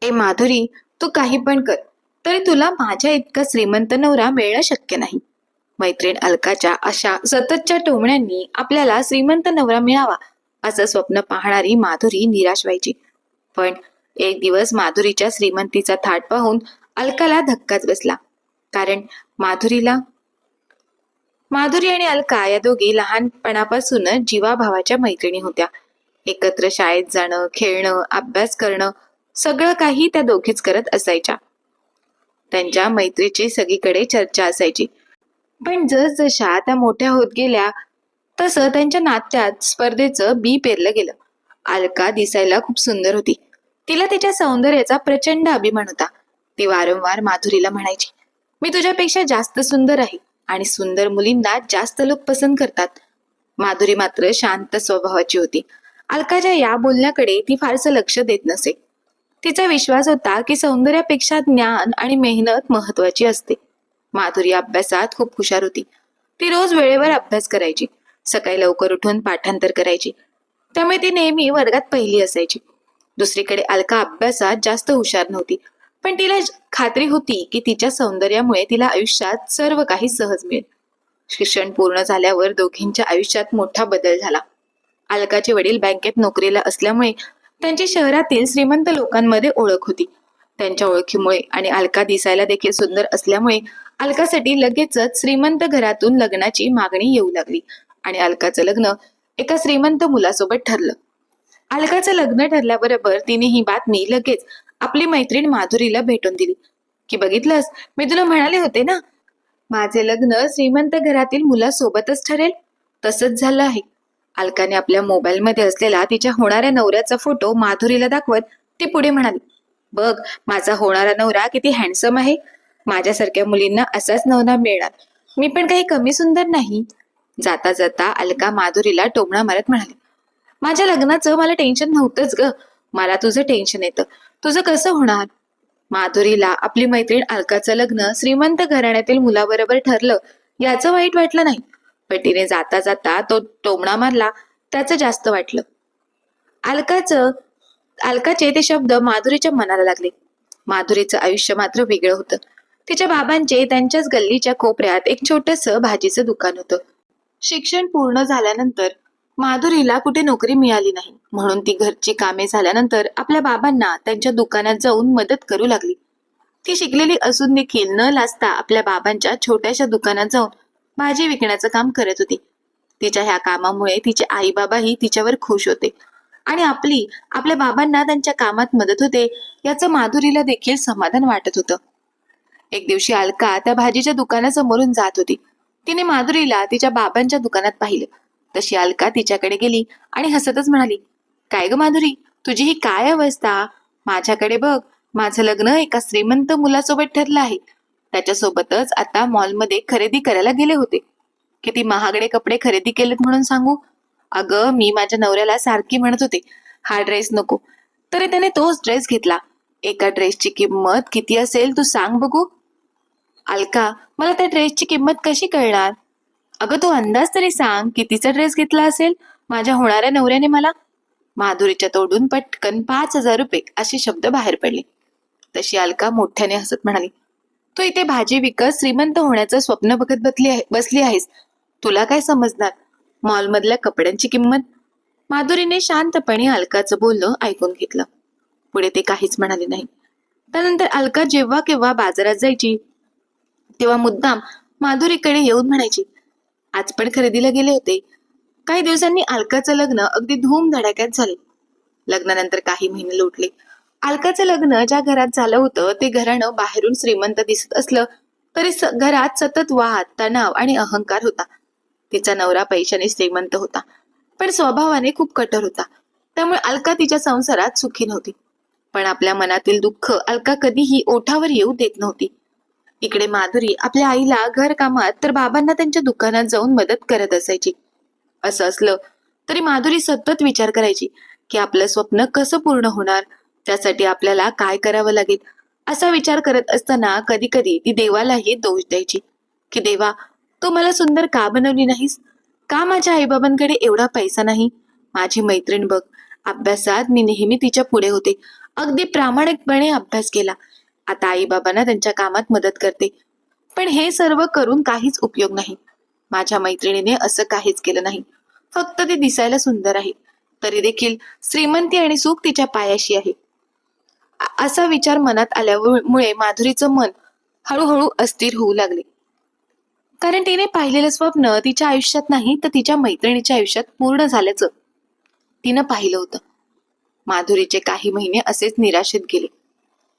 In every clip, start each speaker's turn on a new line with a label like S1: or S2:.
S1: ए माधुरी, तू काही पण कर, तरी तुला माझ्या इतका श्रीमंत नवरा मिळणं शक्य नाही. मैत्रीण अलकाच्या अशा सततच्या टोमण्यांनी आपल्याला श्रीमंत नवरा मिळावा असं स्वप्न पाहणारी माधुरी निराश व्हायची. पण एक दिवस माधुरीच्या श्रीमंतीचा थाट पाहून अलकाला धक्काच बसला. कारण माधुरी आणि अलका या दोघी लहानपणापासूनच जीवाभावाच्या मैत्रिणी होत्या. एकत्र शाळेत जाणं, खेळणं, अभ्यास करणं, सगळं काही त्या दोघीच करत असायच्या. त्यांच्या मैत्रीची सगळीकडे चर्चा असायची. पण जसजशा त्या मोठ्या होत गेल्या तसं त्यांच्या नात्यात स्पर्धेचं बी पेरलं गेलं. अलका दिसायला खूप सुंदर होती. तिला तिच्या सौंदर्याचा प्रचंड अभिमान होता. ती वारंवार माधुरीला म्हणायची, मी तुझ्यापेक्षा जास्त सुंदर आहे आणि सुंदर मुलींना जास्त लोक पसंत करतात. माधुरी मात्र शांत स्वभावाची होती. अलकाच्या या बोलण्याकडे ती फारसं लक्ष देत नसे. तिचा विश्वास होता की सौंदर्यापेक्षा ज्ञान आणि मेहनत महत्वाची असते. माधुरी अभ्यासात खूप हुशार होती. ती रोज वेळेवर अभ्यास करायची, सकाळी लवकर उठून पाठांतर करायची, त्यामुळे ती नेहमी वर्गात पहिली असायची. दुसरीकडे अलका अभ्यासात जास्त हुशार नव्हती, पण तिला खात्री होती की तिच्या सौंदर्यामुळे तिला आयुष्यात सर्व काही सहज मिळेल. शिक्षण पूर्ण झाल्यावर दोघींच्या आयुष्यात मोठा बदल झाला. अलकाचे वडील बँकेत नोकरीला असल्यामुळे त्यांची शहरातील श्रीमंत लोकांमध्ये ओळख होती. त्यांच्या ओळखीमुळे आणि अलका दिसायला देखील सुंदर असल्यामुळे अलकासाठी लगेचच श्रीमंत घरातून लग्नाची मागणी येऊ लागली आणि अलकाचं लग्न एका श्रीमंत मुलासोबत ठरलं. अलकाचं लग्न ठरल्याबरोबर तिने ही बातमी लगेच आपली मैत्रीण माधुरीला भेटून दिली की बघितलंस, मी तुला म्हणाले होते ना, माझे लग्न श्रीमंत घरातील मुलासोबतच ठरेल. तसंच झालं आहे. अलकाने आपल्या मोबाईलमध्ये असलेला तिच्या होणाऱ्या नवऱ्याचा फोटो माधुरीला दाखवत ती पुढे म्हणाली, बघ, माझा होणारा नवरा किती हँडसम आहे. माझ्यासारख्या मुलींना असाच नवरा मिळणार. मी पण काही कमी सुंदर नाही. जाता जाता अलका माधुरीला टोमणा मारत म्हणाली, माझ्या लग्नाचं मला टेन्शन नव्हतंच ग, मला तुझं टेन्शन येतं. तुझं कसं होणार? माधुरीला आपली मैत्रीण अलकाचं लग्न श्रीमंत घराण्यातील मुलाबरोबर ठरलं याचं वाईट वाटलं नाही, पण तिने जाता जाता तो टोमणा मारला त्याचं जास्त वाटलं. अलकाचे ते शब्द माधुरीच्या मनाला लागले. माधुरीचं आयुष्य मात्र वेगळं होतं. तिच्या बाबांचे त्यांच्याच गल्लीच्या कोपऱ्यात एक छोटंसं भाजीचं दुकान होतं. शिक्षण पूर्ण झाल्यानंतर माधुरीला कुठे नोकरी मिळाली नाही, म्हणून ती घरची कामे झाल्यानंतर आपल्या बाबांना त्यांच्या दुकानात जाऊन मदत करू लागली. ती शिकलेली असून देखील न लाजता आपल्या बाबांच्या छोट्याशा दुकानात जाऊन भाजी विकण्याचं काम करत होती. तिच्या ह्या कामामुळे तिचे आई बाबाही तिच्यावर खुश होते आणि आपल्या बाबांना त्यांच्या कामात मदत होते याचं माधुरीला देखील समाधान वाटत होतं. एक दिवशी अलका त्या भाजीच्या दुकानासमोरून जात होती. तिने माधुरीला तिच्या बाबांच्या दुकानात पाहिलं. तशी अलका तिच्याकडे गेली आणि हसतच म्हणाली, काय ग माधुरी, तुझी ही काय अवस्था? माझ्याकडे बघ, माझं लग्न एका श्रीमंत मुलासोबत ठरलं आहे. त्याच्यासोबतच आता मॉलमध्ये खरेदी करायला गेले होते. किती महागडे कपडे खरेदी केलेत म्हणून सांगू? अगं, मी माझ्या नवऱ्याला सारखी म्हणत होते हा ड्रेस नको, तरी त्याने तोच ड्रेस घेतला. एका ड्रेसची किंमत किती असेल तू सांग बघू? अलका, मला त्या ड्रेसची किंमत कशी कळणार? अगं, तू अंदाज तरी सांग, कितीचा ड्रेस घेतला असेल माझ्या होणाऱ्या नवऱ्याने मला? माधुरीच्या तोंडून पटकन 5,000 रुपये असे शब्द बाहेर पडले. तशी अलका मोठ्याने हसत म्हणाली, तू इथे भाजी विकत श्रीमंत होण्याचं स्वप्न बघत बसली आहेस. तुला काय समजणार मॉलमधल्या कपड्यांची किंमत? माधुरीने शांतपणे अलकाचं बोलणं ऐकून घेतलं. पुढे ते काहीच म्हणाले नाही. त्यानंतर अलका जेव्हा केव्हा बाजारात जायची तेव्हा मुद्दाम माधुरीकडे येऊन म्हणायची, आज पण खरेदीला गेले होते. काही दिवसांनी अलकाचं लग्न अगदी धूमधडाक्यात झाले. लग्नानंतर काही महिने लोटले. अलकाचं लग्न ज्या घरात झालं होतं ते घराणं बाहेरून श्रीमंत दिसत असलं तरी घरात सतत वाद, तणाव आणि अहंकार होता. तिचा नवरा पैशाने श्रीमंत होता, पण स्वभावाने खूप कठोर होता. त्यामुळे अलका तिच्या संसारात सुखी नव्हती. पण आपल्या मनातील दुःख अलका कधीही ओठावर येऊ देत नव्हती. इकडे माधुरी आपल्या आईला घर कामात तर बाबांना त्यांच्या दुकानात जाऊन मदत करत असायची. असं असलं तरी माधुरी सतत विचार करायची की आपलं स्वप्न कसं पूर्ण होणार, त्यासाठी आपल्याला काय करावं लागेल. असा विचार करत असताना कधी कधी ती देवालाही दोष द्यायची की देवा, तू मला सुंदर का बनवली नाहीस? का माझ्या आईबाबांकडे एवढा पैसा नाही? माझी मैत्रीण बघ, अभ्यासात मी नेहमी तिच्या पुढे होते अगदी प्रामाणिकपणे अभ्यास केला. आता आई बाबांना त्यांच्या कामात मदत करते. पण हे सर्व करून काहीच उपयोग नाही. माझ्या मैत्रिणीने असं काहीच केलं नाही. फक्त ती दिसायला सुंदर आहे, तरी देखील श्रीमंती आणि सुख तिच्या पायाशी आहे. असा विचार मनात आल्यामुळे माधुरीचं मन हळूहळू अस्थिर होऊ लागले. कारण तिने पाहिलेलं स्वप्न तिच्या आयुष्यात नाही तर तिच्या मैत्रिणीच्या आयुष्यात पूर्ण झाल्याचं तिनं पाहिलं होतं. माधुरीचे काही महिने असेच निराशेत गेले.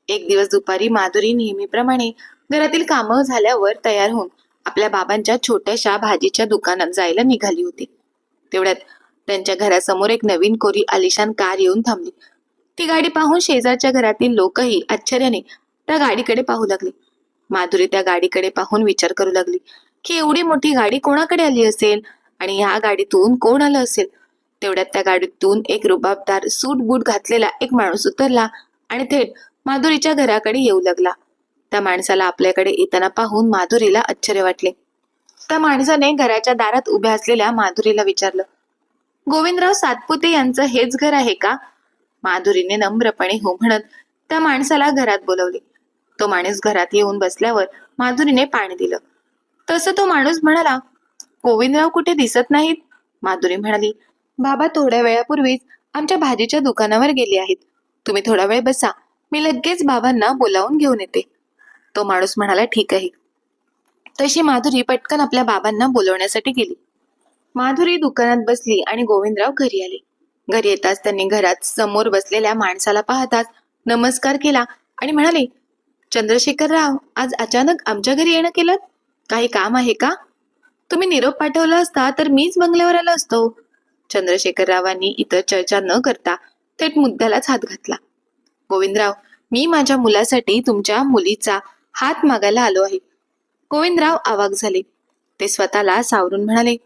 S1: एक दिवस दुपारी माधुरी नेहमीप्रमाणे घरातील कामं झाल्यावर तयार होऊन आपल्या बाबांच्या छोट्याशा भाजीच्या दुकानात जायला निघाली होती. तेवढ्यात त्यांच्या घरासमोर एक नवीन कोरी आलिशान कार येऊन थांबली. ती गाडी पाहून शेजारच्या घरातील लोकही आश्चर्याने त्या गाडीकडे पाहू लागले. माधुरी त्या गाडीकडे पाहून विचार करू लागली की एवढी मोठी गाडी कोणाकडे आली असेल आणि या गाडीतून कोण आलं असेल. तेवढ्यात त्या गाडीतून एक रुबाबदार सूट बूट घातलेला एक माणूस उतरला आणि थेट माधुरीच्या घराकडे येऊ लागला. त्या माणसाला आपल्याकडे येताना पाहून माधुरीला आश्चर्य वाटले. त्या माणसाने घराच्या दारात उभ्या असलेल्या माधुरीला विचारलं, गोविंदराव सातपुते यांचं हेच घर आहे का? माधुरीने नम्रपणे हो म्हणत त्या माणसाला घरात बोलवले. तो माणूस घरात येऊन बसल्यावर माधुरीने पाणी दिलं. तसं तो माणूस म्हणाला, गोविंदराव कुठे दिसत नाहीत? माधुरी म्हणाली, बाबा थोड्या वेळापूर्वीच आमच्या भाजीच्या दुकानावर गेले आहेत. तुम्ही थोडा वेळ बसा, मी लगेच बाबांना बोलावून घेऊन येते. तो माणूस म्हणाला, ठीक आहे. तशी माधुरी पटकन आपल्या बाबांना बोलवण्यासाठी गेली. माधुरी दुकानात बसली आणि गोविंदराव घरी आले. घरी येताच त्यांनी घरात समोर बसलेल्या माणसाला पाहताच नमस्कार केला आणि म्हणाले, चंद्रशेखरराव, आज अचानक आमच्या घरी येणं केलं? काही काम आहे का? तुम्ही निरोप पाठवला असता तर मीच बंगल्यावर आलो असतो. चंद्रशेखररावांनी इतर चर्चा न करता थेट मुद्द्यालाच हात घातला. गोविंदराव, मी माझ्या मुलासाठी तुमच्या मुलीचा हात मागायला आलो आहे. गोविंदराव अवाक झाले. ते स्वतःला सावरून म्हणाले,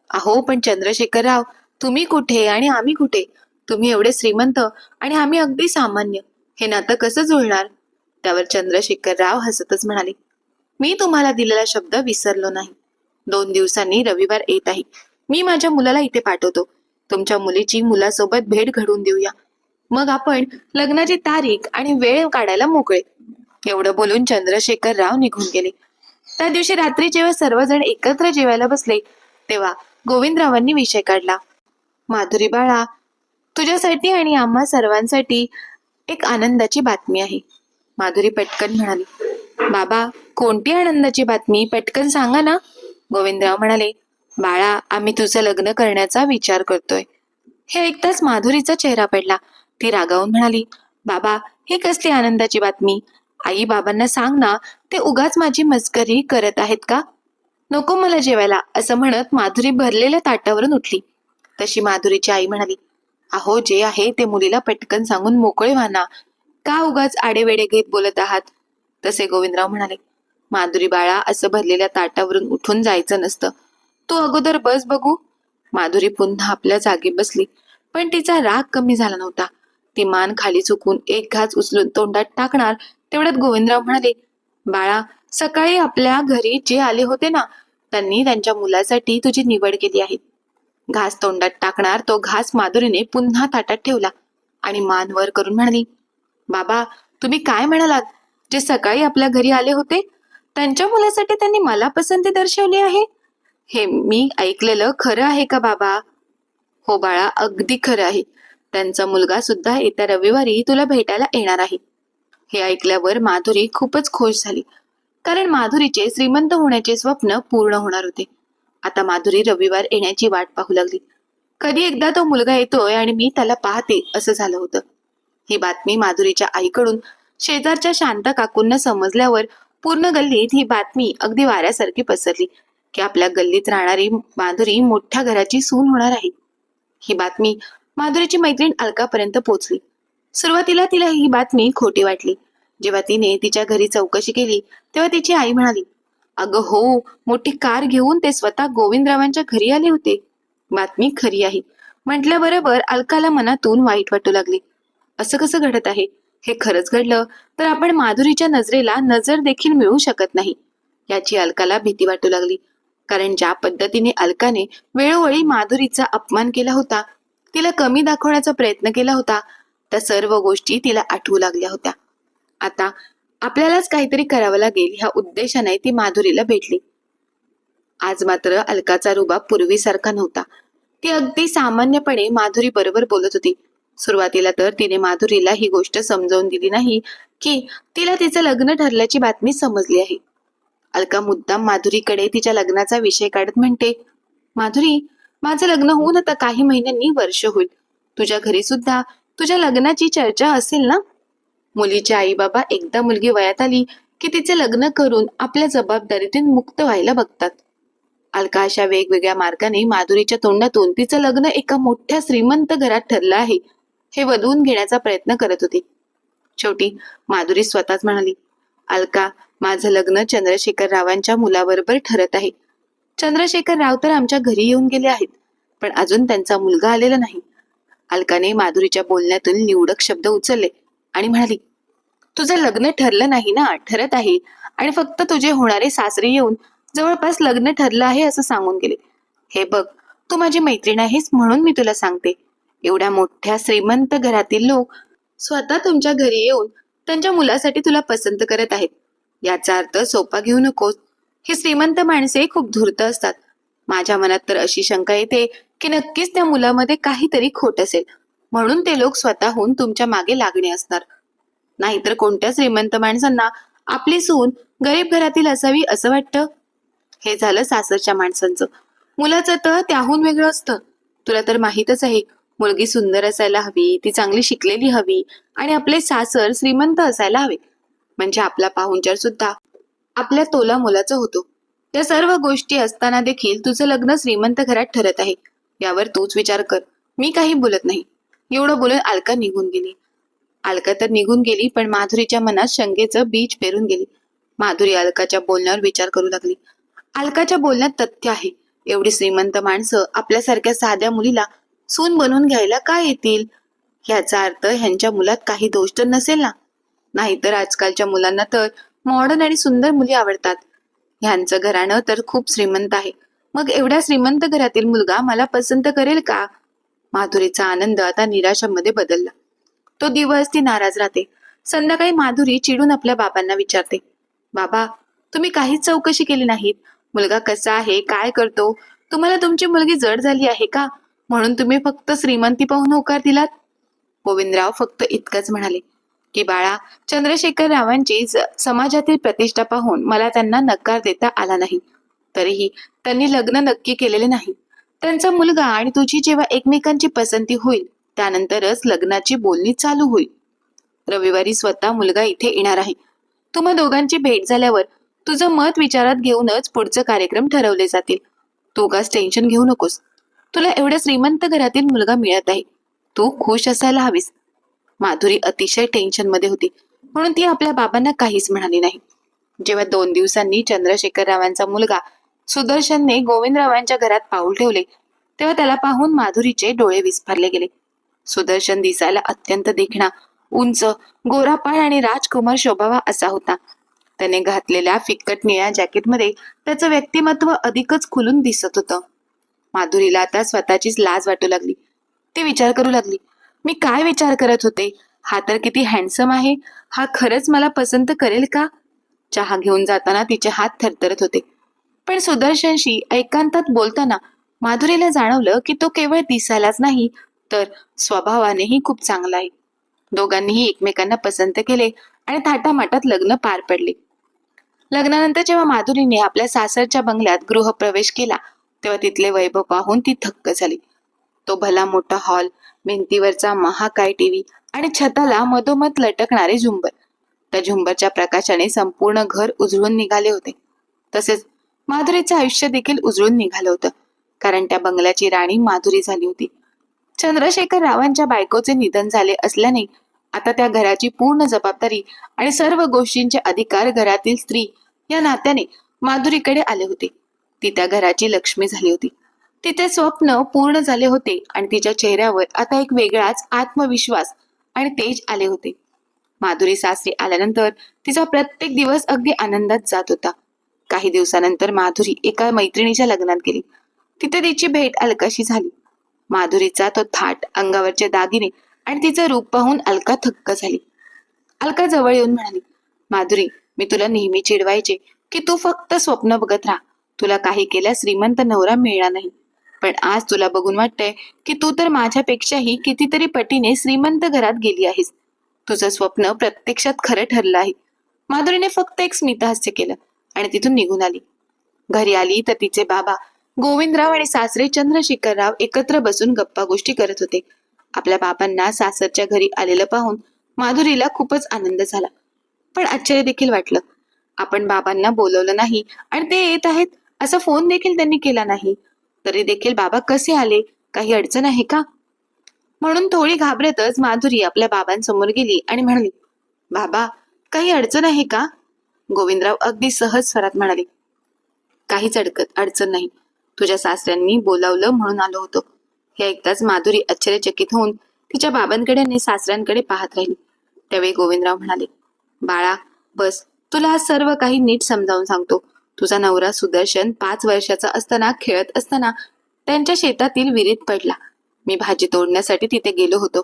S1: अहो पण चंद्रशेखरराव, तुम्ही कुठे आणि आम्ही कुठे? तुम्ही एवढे श्रीमंत आणि आम्ही अगदी सामान्य. हे नातं कसं जुळणार? त्यावर चंद्रशेखरराव हसतच म्हणाले, मी तुम्हाला दिलेला शब्द विसरलो नाही. 2 दिवसांनी रविवार येत आहे. मी माझ्या मुलाला इथे पाठवतो. तुमच्या मुलीची मुलासोबत भेट घडवून देऊया. मग आपण लग्नाची तारीख आणि वेळ काढायला मोकळे. एवढं बोलून चंद्रशेखरराव निघून गेले. त्या दिवशी रात्री जेव्हा सर्वजण एकत्र जेवायला बसले तेव्हा गोविंदरावांनी विषय काढला. माधुरी बाळा, तुझ्यासाठी आणि आम्हा सर्वांसाठी एक आनंदाची बातमी आहे. माधुरी पटकन म्हणाली, बाबा, कोणती आनंदाची बातमी? पटकन सांगा ना. गोविंदराव म्हणाले, बाळा, आम्ही तुझं लग्न करण्याचा विचार करतोय. हे ऐकताच माधुरीचा चेहरा पडला. ती रागावून म्हणाली, बाबा, हे कसली आनंदाची बातमी? आई बाबांना सांग ना, ते उगाच माझी मस्करी करत आहेत का? नको मला जेवायला, असं म्हणत माधुरी भरलेल्या ताटावरून उठली. तशी माधुरीची आई म्हणाली, अहो, जे आहे ते मुलीला पटकन सांगून मोकळे व्हा ना. का उगाच आडेवेडे घेत बोलत आहात? तसे गोविंदराव म्हणाले, माधुरी बाळा, असं भरलेल्या ताटावरून उठून जायचं नसतं. तू अगोदर बस बघू. माधुरी पुन्हा आपल्या जागी बसली, पण तिचा राग कमी झाला नव्हता. ती मान खाली झुकून एक घास उचलून तोंडात टाकणार तेवढ्यात गोविंदराव म्हणाले, बाळा, सकाळी आपल्या घरी जे आले होते ना, त्यांनी त्यांच्या मुलासाठी तुझी निवड केली आहे. घास तोंडात टाकणार तो घास माधुरीने पुन्हा ताटात ठेवला आणि मान वर करून म्हणाली, बाबा, तुम्ही काय म्हणालात? जे सकाळी आपल्या घरी आले होते त्यांच्या मुलासाठी त्यांनी मला पसंती दर्शवली आहे? हे मी ऐकलेलं खरं आहे का बाबा? हो बाळा, अगदी खरं आहे. त्यांचा मुलगा सुद्धा येत्या रविवारी तुला भेटायला येणार आहे. हे ऐकल्यावर माधुरी खूपच खुश झाली, कारण माधुरीचे श्रीमंत होण्याचे स्वप्न पूर्ण होणार होते. आता माधुरी रविवार येण्याची वाट पाहू लागली. कधी एकदा तो मुलगा येतोय आणि मी त्याला पाहते, असं झालं होतं. ही बातमी माधुरीच्या आईकडून शेजारच्या शांता काकूंना समजल्यावर पूर्ण गल्लीत ही बातमी अगदी वाऱ्यासारखी पसरली की आपल्या गल्लीत राहणारी माधुरी मोठ्या घराची सून होणार आहे. ही बातमी माधुरीची मैत्रीण अलकापर्यंत पोहोचली. सुरुवातीला तिला ही बातमी खोटी वाटली. जेव्हा तिने तिच्या घरी चौकशी केली तेव्हा तिची आई म्हणाली, अगं हो, मोठी कार घेऊन ते स्वतः गोविंदरावांच्या घरी आले होते. बातमी खरी आहे म्हटल्याबरोबर अलकाला मनातून वाईट वाटू लागले. असं कसं घडत आहे? हे खरंच घडलं तर आपण माधुरीच्या नजरेला नजर देखील मिळू शकत नाही, याची अलकाला भीती वाटू लागली. कारण ज्या पद्धतीने अलकाने वेळोवेळी माधुरीचा अपमान केला होता, तिला कमी दाखवण्याचा प्रयत्न केला होता, त्या सर्व गोष्टी तिला आठवू लागल्या होत्या. आता आपल्यालाच काहीतरी करावं लागेल ह्या उद्देशाने ती माधुरीला भेटली. आज मात्र अलकाचा रुबाब पूर्वीसारखा नव्हता. ती अगदी सामान्यपणे माधुरी बरोबर बोलत होती. सुरुवातीला तर तिने माधुरीला ही गोष्ट समजावून दिली नाही की तिला तिचं लग्न ठरल्याची बातमी समजली आहे. अलका मुद्दाम माधुरीकडे तिच्या लग्नाचा विषय काढत म्हणते, माधुरी, माझं लग्न होऊन आता काही महिन्यांनी वर्ष होईल. तुझ्या घरी सुद्धा तुझ्या लग्नाची चर्चा असेल ना? मुलीचे आई बाबा एकदा मुलगी वयात आली की तिचे लग्न करून आपल्या जबाबदारीतून मुक्त व्हायला बघतात. अलका अशा वेगवेगळ्या मार्गाने माधुरीच्या तोंडातून तिचं लग्न एका मोठ्या श्रीमंत घरात ठरलं आहे हे वधवून घेण्याचा प्रयत्न करत होती. शेवटी माधुरी स्वतःच म्हणाली, अलका, माझं लग्न चंद्रशेखर रावांच्या मुलाबरोबर ठरत आहे. चंद्रशेखर राव तर आमच्या घरी येऊन गेले आहेत, पण अजून त्यांचा मुलगा आलेला नाही. अलकाने माधुरीच्या बोलण्यातून निवडक शब्द उचलले आणि म्हणाली, तुझं लग्न ठरलं नाही ना? ठरत आहे, आणि फक्त तुझे होणारे सासरे येऊन जवळपास लग्न ठरलं आहे असं सांगून गेले. हे बघ, तू माझी मैत्रीण आहेस म्हणून मी तुला सांगते. एवढ्या मोठ्या श्रीमंत घरातील लोक स्वतः तुमच्या घरी येऊन त्यांच्या मुलासाठी तुला पसंत करत आहेत. याचा अर्थ सोपा घेऊ नकोस. ही श्रीमंत माणसे खूप धूर्त असतात. माझ्या मनात तर अशी शंका येते की नक्कीच त्या मुलामध्ये काहीतरी खोट असेल, म्हणून ते लोक स्वतःहून तुमच्या मागे लागणे असणार. नाहीतर कोणत्या श्रीमंत माणसांना आपली सून गरीब घरातील असावी असं वाटतं? हे झालं सासरच्या माणसांचं. मुलाचं तर त्याहून वेगळं असतं. तुला तर माहीतच आहे, मुलगी सुंदर असायला हवी, ती चांगली शिकलेली हवी, आणि आपले सासर श्रीमंत असायला हवे, म्हणजे आपला पाहुणचार सुद्धा आपल्या तोला मोलाचा होतो. या सर्व गोष्टी असताना देखील तुझं लग्न श्रीमंत घरात ठरत आहे, यावर तूच विचार कर. मी काही बोलत नाही. एवढं बोलून अलका निघून गेली. अलका तर निघून गेली, पण माधुरीच्या मनात शंकेचं बीज पेरून गेली. माधुरी अलकाच्या बोलण्यावर विचार करू लागली. अलकाच्या बोलण्यात तथ्य आहे. एवढी श्रीमंत माणसं आपल्यासारख्या साध्या मुलीला सून बनवून घ्यायला काय येतील? याचा अर्थ ह्यांच्या मुलात काही दोष तर नसेल ना? नाहीतर आजकालच्या मुलांना तर मॉडर्न आणि सुंदर मुली आवडतात. ह्यांचं घराणं तर खूप श्रीमंत आहे. मग एवढ्या श्रीमंत घरातील मुलगा मला पसंत करेल का? माधुरीचा आनंद आता निराशामध्ये बदलला. तो दिवस ती नाराज राहते. संध्याकाळी माधुरी चिडून आपल्या बाबांना विचारते, बाबा, तुम्ही काहीच चौकशी केली नाहीत? मुलगा कसा आहे, काय करतो? तुम्हाला तुमची मुलगी जड झाली आहे का, म्हणून तुम्ही फक्त श्रीमंती पाहून होकार दिलात? गोविंदराव फक्त इतकंच म्हणाले की बाळा, चंद्रशेखर रावांची समाजातील प्रतिष्ठा पाहून मला त्यांना नकार देता आला नाही. तरीही त्यांनी लग्न नक्की केलेले नाही. त्यांचा मुलगा आणि तुझी जेव्हा एकमेकांची पसंती होईल त्यानंतरच लग्नाची बोलणी चालू होईल. रविवारी स्वतः मुलगा इथे येणार आहे. तुम्हा दोघांची भेट झाल्यावर तुझं मत विचारात घेऊनच पुढचं कार्यक्रम ठरवले जातील. तू उगाच टेन्शन घेऊ नकोस. तुला एवढ्या श्रीमंत घरातील मुलगा मिळत आहे, तू खुश असायला हवीस. माधुरी अतिशय टेन्शन मध्ये होती, म्हणून ती आपल्या बाबांना काहीच म्हणाली नाही. जेव्हा 2 दिवसांनी चंद्रशेखर रावांचा मुलगा सुदर्शनने गोविंदरावांच्या घरात पाऊल ठेवले, तेव्हा त्याला पाहून माधुरीचे डोळे विस्फारले गेले. सुदर्शन दिसायला अत्यंत देखणा, उंच, गोरापाळ आणि राजकुमार शोभावा असा होता. त्याने घातलेल्या फिक्कट निळ्या जॅकेटमध्ये त्याचं व्यक्तिमत्व अधिकच खुलून दिसत होतं. माधुरीला आता स्वतःचीच लाज वाटू लागली. ती विचार करू लागली, मी काय विचार करत होते? हा तर किती हँडसम आहे. हा खरंच मला पसंत करेल का? चहा घेऊन जाताना तिचे हात थरथरत होते. पण सुदर्शनशी एकांतात बोलताना माधुरीला जाणवलं की तो केवळ दिसायलाच नाही तर स्वभावानेही खूप चांगला आहे. दोघांनीही एकमेकांना पसंत केले आणि थाटामाटात लग्न पार पडले. लग्नानंतर जेव्हा माधुरीने आपल्या सासरच्या बंगल्यात गृहप्रवेश केला तेव्हा तिथले वैभव पाहून ती थक्क झाली. तो भला मोठा हॉल, भिंतीवरचा महाकाय टीव्ही आणि छताला मधोमध लटकणारे झुंबर. त्या झुंबरच्या प्रकाशाने संपूर्ण घर उजळून निघाले होते. तसेच माधुरीचं आयुष्य देखील उजळून निघालं होतं, कारण त्या बंगल्याची राणी माधुरी झाली होती. चंद्रशेखर रावांच्या बायकोचे निधन झाले असल्याने आता त्या घराची पूर्ण जबाबदारी आणि सर्व गोष्टींचे अधिकार घरातील स्त्री या नात्याने माधुरीकडे आले होते. ती त्या घराची लक्ष्मी झाली होती. तिचे स्वप्न पूर्ण झाले होते आणि तिच्या चेहऱ्यावर आता एक वेगळाच आत्मविश्वास आणि तेज आले होते. माधुरी सासरी आल्यानंतर तिचा प्रत्येक दिवस अगदी आनंदात जात होता. काही दिवसानंतर माधुरी एका मैत्रिणीच्या लग्नात गेली. तिथे तिची भेट अलकाशी झाली. माधुरीचा तो थाट, अंगावरचे दागिने आणि तिचं रूप पाहून अलका थक्क झाली. अलका जवळ येऊन म्हणाली, माधुरी, मी तुला नेहमी चिडवायचे की तू फक्त स्वप्न बघत राहा, तुला काही केल्यास श्रीमंत नवरा मिळणार नाही. पण आज तुला बघून वाटतंय की तू तर माझ्यापेक्षाही कितीतरी पटीने श्रीमंत घरात गेली आहेस. तुझं स्वप्न प्रत्यक्षात खरं ठरलं आहे. माधुरीने फक्त एक स्मितहास्य केलं आणि तिथून निघून आली. घरी आली तर तिचे बाबा गोविंदराव आणि सासरे चंद्रशेखरराव एकत्र बसून गप्पा गोष्टी करत होते. आपल्या बाबांना सासरच्या घरी आलेलं पाहून माधुरीला खूपच आनंद झाला, पण आश्चर्य देखील वाटलं. आपण बाबांना बोलवलं नाही आणि ते येत आहेत असा फोन देखील त्यांनी केला नाही, तरी देखील बाबा कसे आले, काही अडचण आहे का? म्हणून थोडी घाबरतच माधुरी आपल्या बाबांसमोर गेली आणि म्हणाली, बाबा, काही अडचण आहे का? गोविंदराव अगदी सहज स्वरात म्हणाले, काहीच अडचण नाही, तुझ्या सासऱ्यांनी बोलावलं म्हणून आलो होतो. हे ऐकताच माधुरी आश्चर्यचकित होऊन तिच्या बाबांकडे आणि सासऱ्यांकडे पाहत राहिली. त्यावेळी गोविंदराव म्हणाले, बाळा, बस, तुला हा सर्व काही नीट समजावून सांगतो. तुझा नवरा सुदर्शन 5 वर्षाचा असताना खेळत असताना त्यांच्या शेतातील विहिरीत पडला. मी भाजी तोडण्यासाठी तिथे गेलो होतो.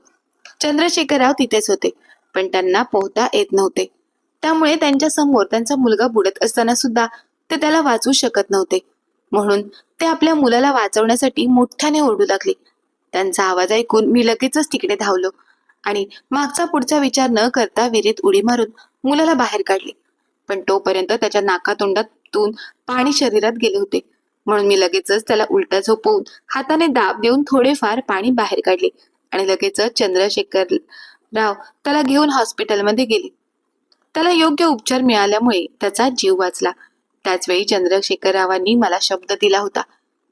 S1: चंद्रशेखरराव तिथेच होते, पण त्यांना पोहता येत नव्हते. त्यामुळे त्यांच्या समोर त्यांचा मुलगा बुडत असताना सुद्धा ते त्याला वाचवू शकत नव्हते. म्हणून ते आपल्या मुलाला वाचवण्यासाठी मोठ्याने ओरडू लागले. त्यांचा आवाज ऐकून मी लगेचच तिकडे धावलो आणि मागचा पुढचा विचार न करता विहिरीत उडी मारून मुलाला बाहेर काढले. पण तोपर्यंत त्याच्या नाकातोंडातून पाणी शरीरात गेले होते, म्हणून मी लगेचच त्याला उलटा झोपवून हाताने दाब देऊन थोडेफार पाणी बाहेर काढले आणि लगेचच चंद्रशेखरराव त्याला घेऊन हॉस्पिटलमध्ये गेले. त्याला योग्य उपचार मिळाल्यामुळे त्याचा जीव वाचला. त्याचवेळी चंद्रशेखररावांनी मला शब्द दिला होता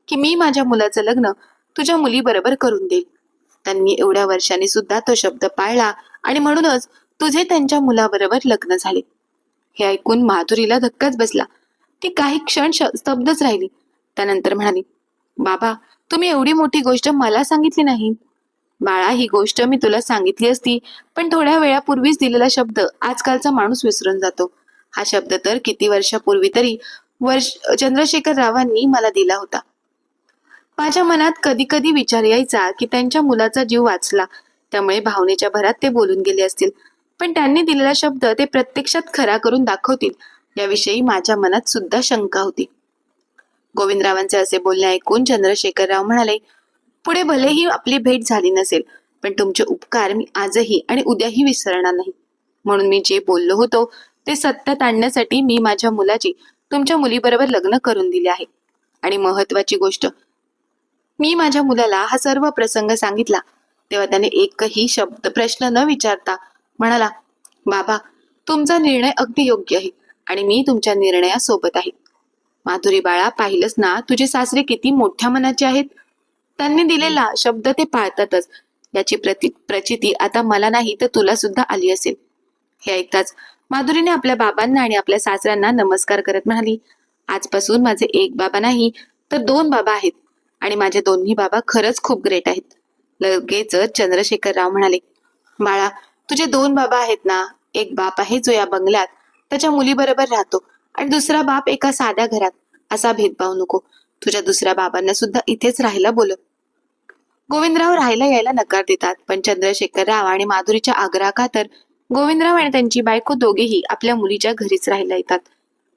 S1: की मी माझ्या मुलाचं लग्न तुझ्या मुलीबरोबर करून देईल. त्यांनी एवढ्या वर्षांनी सुद्धा तो शब्द पाळला आणि म्हणूनच तुझे त्यांच्या मुलाबरोबर लग्न झाले. हे ऐकून माधुरीला धक्काच बसला. ती काही क्षण स्तब्धच राहिली. त्यानंतर म्हणाली, बाबा, तुम्ही एवढी मोठी गोष्ट मला सांगितली नाही. बाळा, ही गोष्ट मी तुला सांगितली असती, पण थोड्या वेळापूर्वीच दिलेला शब्द आजकालचा माणूस विसरून जातो. हा शब्द तर किती वर्षापूर्वी तरी चंद्रशेखररावांनी मला दिला होता. माझ्या मनात कधी कधी विचार यायचा की त्यांच्या मुलाचा जीव वाचला, त्यामुळे भावनेच्या भरात ते बोलून गेले असतील. पण त्यांनी दिलेला शब्द ते प्रत्यक्षात खरा करून दाखवतील याविषयी माझ्या मनात सुद्धा शंका होती. गोविंदरावांचे असे बोलणे ऐकून चंद्रशेखरराव म्हणाले, पुढे भलेही आपली भेट झाली नसेल, पण तुमचे उपकार मी आजही आणि उद्याही विसरणार नाही. म्हणून मी जे बोललो होतो ते सत्यात आणण्यासाठी मी माझ्या मुलाची तुमच्या मुलीबरोबर लग्न करून दिले आहे. आणि महत्वाची गोष्ट, मी माझ्या मुलाला हा सर्व प्रसंग सांगितला तेव्हा त्याने एकही शब्द प्रश्न न विचारता म्हणाला, बाबा, तुमचा निर्णय अगदी योग्य आहे आणि मी तुमच्या निर्णयासोबत आहे. माधुरी बाळा, पाहिलंच ना तुझे सासरे किती मोठ्या मनाचे आहेत. त्यांनी दिलेला शब्द ते पाळतातच, याची प्रचिती आता मला नाही तर तुला सुद्धा आली असेल. हे ऐकताच माधुरीने आपल्या बाबांना आणि आपल्या सासऱ्यांना नमस्कार करत म्हणाली, आजपासून माझे एक बाबा नाही तर 2 बाबा आहेत आणि माझे दोन्ही बाबा खरंच खूप ग्रेट आहेत. लगेचच चंद्रशेखरराव म्हणाले, बाळा, तुझे 2 बाबा आहेत ना. एक बाप आहे जो या बंगल्यात त्याच्या मुलीबरोबर राहतो आणि दुसरा बाप एका साध्या घरात. असा भेदभाव नको. तुझ्या दुसऱ्या बाबांना सुद्धा इथेच राहायला बोलव. गोविंदराव राहायला यायला नकार देतात, पण चंद्रशेखरराव आणि माधुरीच्या आग्रहाखातर गोविंदराव आणि त्यांची बायको दोघेही आपल्या मुलीच्या घरीच राहायला येतात.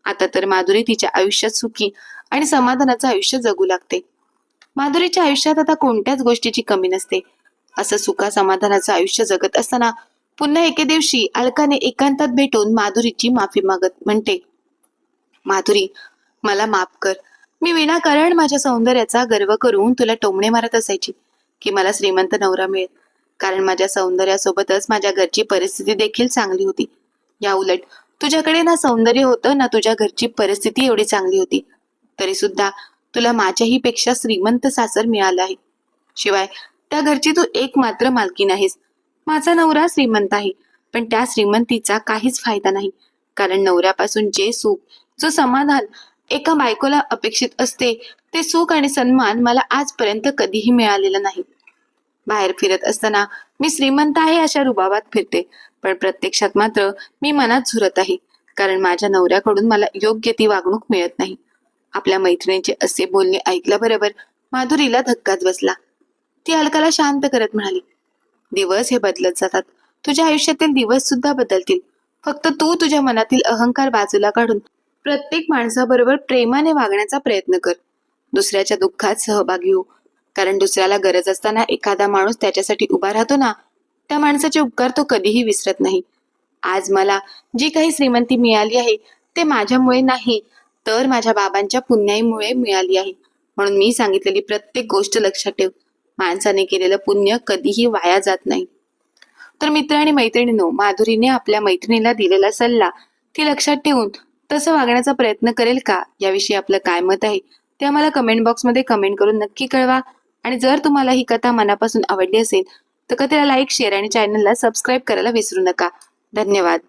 S1: आता तर माधुरी तिच्या आयुष्यात सुखी आणि समाधानाचं आयुष्य जगू लागते. माधुरीच्या आयुष्यात आता कोणत्याच गोष्टीची कमी नसते. असं सुखा समाधानाचं आयुष्य जगत असताना पुन्हा एके दिवशी अलकाने एकांतात भेटून माधुरीची माफी मागत म्हणते, माधुरी, मला माफ कर. मी विनाकारण माझ्या सौंदर्याचा गर्व करून तुला टोमणे मारत असायची की मला श्रीमंत नवरा मिळेल, कारण माझ्या सौंदर्यासोबतच माझ्या घरची परिस्थिती देखील चांगली होती. या उलट तुझ्याकडे ना सौंदर्य होतं ना तुझ्या घरची परिस्थिती एवढी चांगली होती, तरी सुद्धा तुला माझ्याही पेक्षा श्रीमंत सासर मिळालं आहे. शिवाय त्या घरची तू एकमात्र मालकीण आहेस. माझा नवरा श्रीमंत आहे, पण त्या श्रीमंतीचा काहीच फायदा नाही, कारण नवऱ्यापासून जे सुख, जो समाधान एका बायकोला अपेक्षित असते, ते सुख आणि सन्मान मला आजपर्यंत कधीही मिळालेलं नाही. बाहेर फिरत असताना मी श्रीमंत आहे अशा रुबाबात फिरते, पण प्रत्यक्षात मात्र मी मनात झुरत आहे, कारण माझ्या नवऱ्याकडून मला योग्य ती वागणूक मिळत नाही. आपल्या मैत्रिणीचे असे बोलणे ऐकल्याबरोबर माधुरीला धक्काच बसला. ती अलकाला शांत करत म्हणाली, दिवस हे बदलत जातात. तुझ्या आयुष्यातील दिवस सुद्धा बदलतील. फक्त तू तुझ्या मनातील अहंकार बाजूला काढून प्रत्येक माणसाबरोबर प्रेमाने वागण्याचा प्रयत्न कर. दुसऱ्याच्या दुःखात सहभागी हो. कारण दुसऱ्याला गरज असताना एखादा माणूस त्याच्यासाठी उभा राहतो ना, त्या माणसाचे उपकार तो कधीही विसरत नाही. आज मला जी काही श्रीमंती मिळाली आहे ते माझ्यामुळे नाही, तर माझ्या बाबांच्या पुण्याईमुळे मिळाली आहे. म्हणून मी सांगितलेली प्रत्येक गोष्ट लक्षात ठेव. माणसाने केलेलं पुण्य कधीही वाया जात नाही. तर मित्र आणि मैत्रिणींनो, माधुरीने आपल्या मैत्रिणीला दिलेला सल्ला ती लक्षात ठेवून तसं वागण्याचा प्रयत्न करेल का, याविषयी आपलं काय मत आहे ते आम्हाला कमेंट बॉक्समध्ये कमेंट करून नक्की कळवा. आणि जर तुम्हाला ही कथा मनापासून आवडली असेल तर कथेला लाईक, शेअर आणि चॅनलला सबस्क्राईब करायला विसरू नका. धन्यवाद.